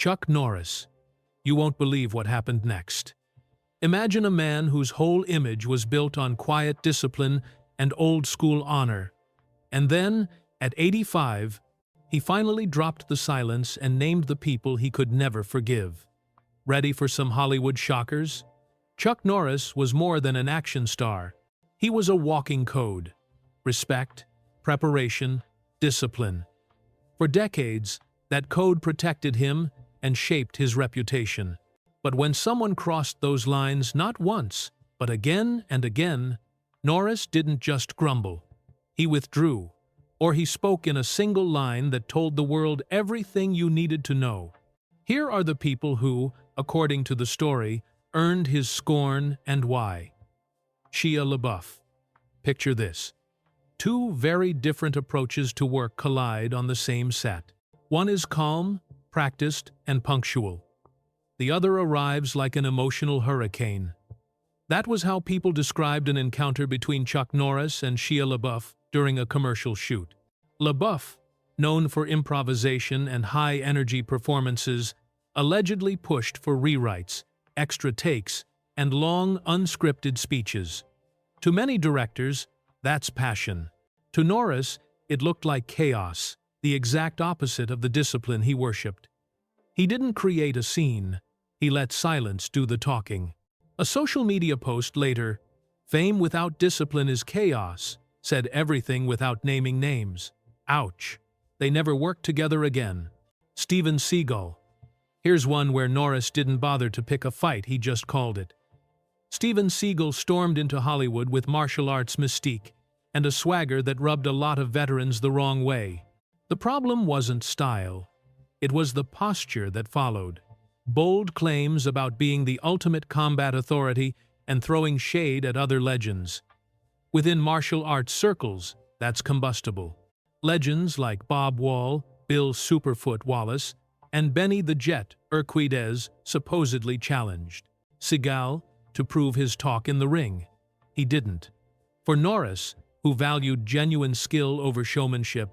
Chuck Norris. You won't believe what happened next. Imagine a man whose whole image was built on quiet discipline and old-school honor. And then, at 85, he finally dropped the silence and named the people he could never forgive. Ready for some Hollywood shockers? Chuck Norris was more than an action star. He was a walking code. Respect, preparation, discipline. For decades, that code protected him and shaped his reputation. But when someone crossed those lines not once, but again and again, Norris didn't just grumble. He withdrew, or he spoke in a single line that told the world everything you needed to know. Here are the people who, according to the story, earned his scorn and why. Shia LaBeouf. Picture this. Two very different approaches to work collide on the same set. One is calm, practiced, and punctual. The other arrives like an emotional hurricane. That was how people described an encounter between Chuck Norris and Shia LaBeouf during a commercial shoot. LaBeouf, known for improvisation and high-energy performances, allegedly pushed for rewrites, extra takes, and long, unscripted speeches. To many directors, that's passion. To Norris, it looked like chaos, the exact opposite of the discipline he worshipped. He didn't create a scene, he let silence do the talking. A social media post later, "Fame without discipline is chaos," said everything without naming names. Ouch. They never worked together again. Steven Seagal. Here's one where Norris didn't bother to pick a fight, he just called it. Steven Seagal stormed into Hollywood with martial arts mystique and a swagger that rubbed a lot of veterans the wrong way. The problem wasn't style. It was the posture that followed. Bold claims about being the ultimate combat authority and throwing shade at other legends. Within martial arts circles, that's combustible. Legends like Bob Wall, Bill Superfoot Wallace, and Benny the Jet Urquidez supposedly challenged Seagal to prove his talk in the ring. He didn't. For Norris, who valued genuine skill over showmanship,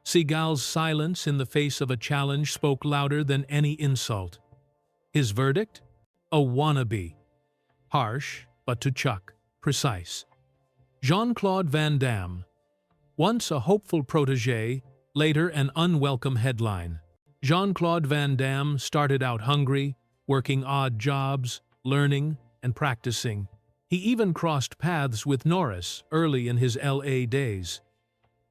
Seagal's silence in the face of a challenge spoke louder than any insult. His verdict? A wannabe. Harsh, but to Chuck, precise. Jean-Claude Van Damme. Once a hopeful protégé, later an unwelcome headline. Jean-Claude Van Damme started out hungry, working odd jobs, learning, and practicing. He even crossed paths with Norris early in his LA days.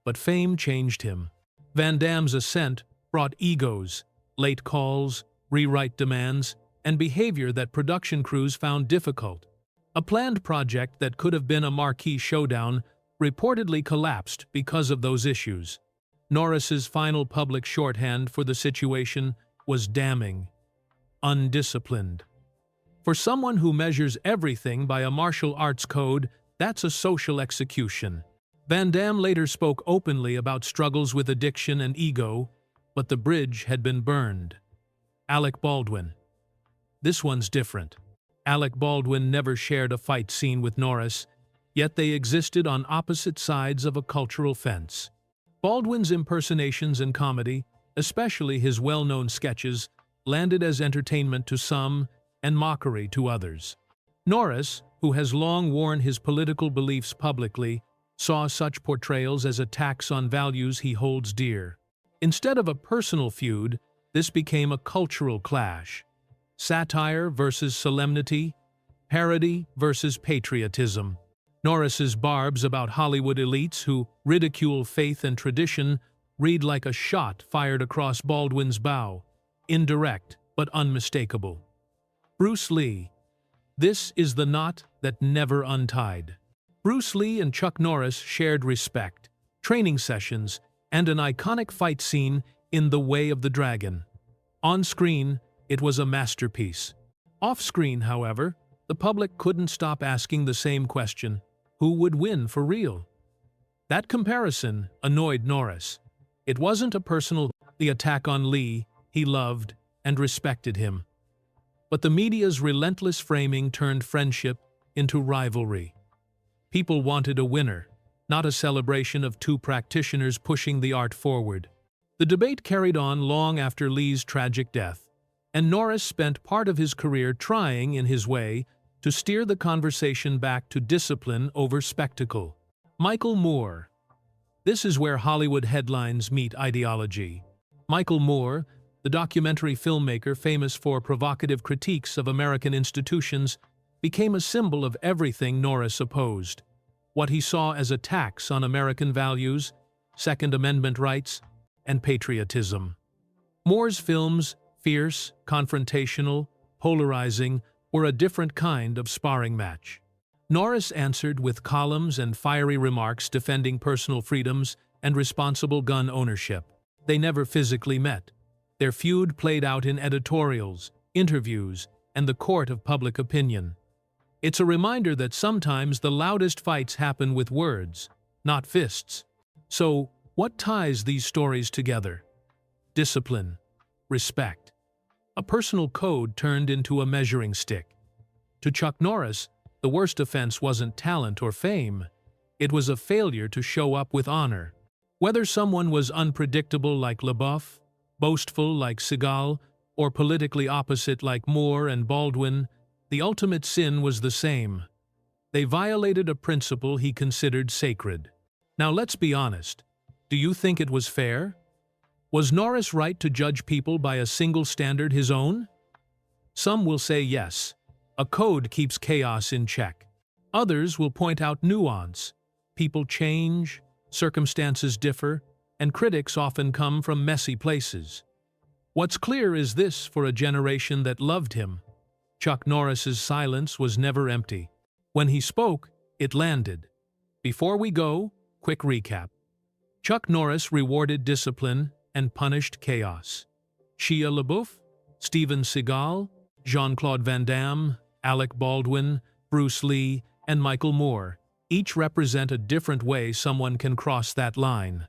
But fame changed him. Van Damme's ascent brought egos, late calls, rewrite demands, and behavior that production crews found difficult. A planned project that could have been a marquee showdown reportedly collapsed because of those issues. Norris's final public shorthand for the situation was damning. Undisciplined. For someone who measures everything by a martial arts code, that's a social execution. Van Damme later spoke openly about struggles with addiction and ego, but the bridge had been burned. Alec Baldwin. This one's different. Alec Baldwin never shared a fight scene with Norris, yet they existed on opposite sides of a cultural fence. Baldwin's impersonations and comedy, especially his well-known sketches, landed as entertainment to some and mockery to others. Norris, who has long worn his political beliefs publicly, saw such portrayals as attacks on values he holds dear. Instead of a personal feud, this became a cultural clash. Satire versus solemnity, parody versus patriotism. Norris's barbs about Hollywood elites who ridicule faith and tradition read like a shot fired across Baldwin's bow, indirect but unmistakable. Bruce Lee. This is the knot that never untied. Bruce Lee and Chuck Norris shared respect, training sessions, and an iconic fight scene in The Way of the Dragon. On screen, it was a masterpiece. Off-screen, however, the public couldn't stop asking the same question: who would win for real? That comparison annoyed Norris. It wasn't a personal attack on Lee, he loved and respected him. But the media's relentless framing turned friendship into rivalry. People wanted a winner, not a celebration of two practitioners pushing the art forward. The debate carried on long after Lee's tragic death. And Norris spent part of his career trying, in his way, to steer the conversation back to discipline over spectacle. Michael Moore. This is where Hollywood headlines meet ideology. Michael Moore, the documentary filmmaker famous for provocative critiques of American institutions, became a symbol of everything Norris opposed. What he saw as attacks on American values, Second Amendment rights, and patriotism. Moore's films, fierce, confrontational, polarizing, were a different kind of sparring match. Norris answered with columns and fiery remarks defending personal freedoms and responsible gun ownership. They never physically met. Their feud played out in editorials, interviews, and the court of public opinion. It's a reminder that sometimes the loudest fights happen with words, not fists. So, what ties these stories together? Discipline, respect. A personal code turned into a measuring stick. To Chuck Norris, the worst offense wasn't talent or fame. It was a failure to show up with honor. Whether someone was unpredictable like LaBeouf, boastful like Seagal, or politically opposite like Moore and Baldwin, the ultimate sin was the same. They violated a principle he considered sacred. Now let's be honest. Do you think it was fair? Was Norris right to judge people by a single standard, his own? Some will say yes. A code keeps chaos in check. Others will point out nuance. People change, circumstances differ, and critics often come from messy places. What's clear is this for a generation that loved him. Chuck Norris's silence was never empty. When he spoke, it landed. Before we go, quick recap. Chuck Norris rewarded discipline and punished chaos. Shia LaBeouf, Steven Seagal, Jean-Claude Van Damme, Alec Baldwin, Bruce Lee, and Michael Moore each represent a different way someone can cross that line.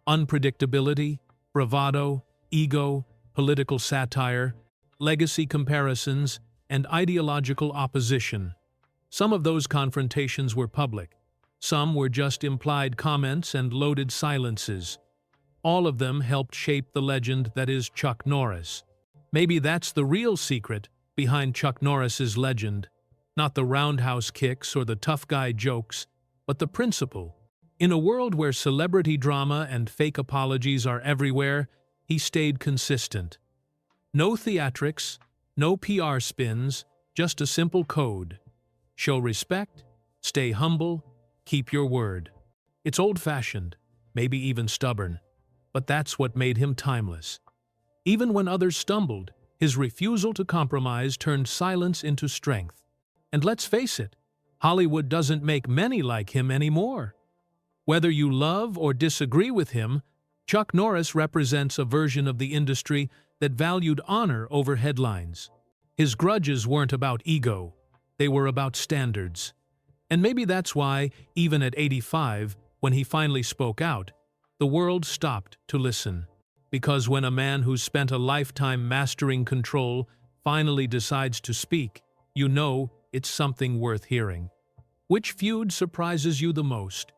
Unpredictability, bravado, ego, political satire, legacy comparisons, and ideological opposition. Some of those confrontations were public. Some were just implied comments and loaded silences. All of them helped shape the legend that is Chuck Norris. Maybe that's the real secret behind Chuck Norris's legend. Not the roundhouse kicks or the tough guy jokes, but the principle. In a world where celebrity drama and fake apologies are everywhere, he stayed consistent. No theatrics, no PR spins, just a simple code. Show respect, stay humble, keep your word. It's old-fashioned, maybe even stubborn, but that's what made him timeless. Even when others stumbled, his refusal to compromise turned silence into strength. And let's face it, Hollywood doesn't make many like him anymore. Whether you love or disagree with him, Chuck Norris represents a version of the industry that valued honor over headlines. His grudges weren't about ego, they were about standards. And maybe that's why, even at 85, when he finally spoke out, the world stopped to listen. Because when a man who's spent a lifetime mastering control finally decides to speak, you know it's something worth hearing. Which feud surprises you the most?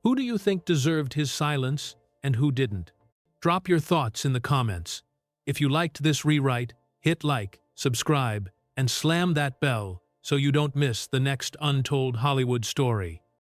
Who do you think deserved his silence and who didn't? Drop your thoughts in the comments. If you liked this rewrite, hit like, subscribe, and slam that bell so you don't miss the next untold Hollywood story.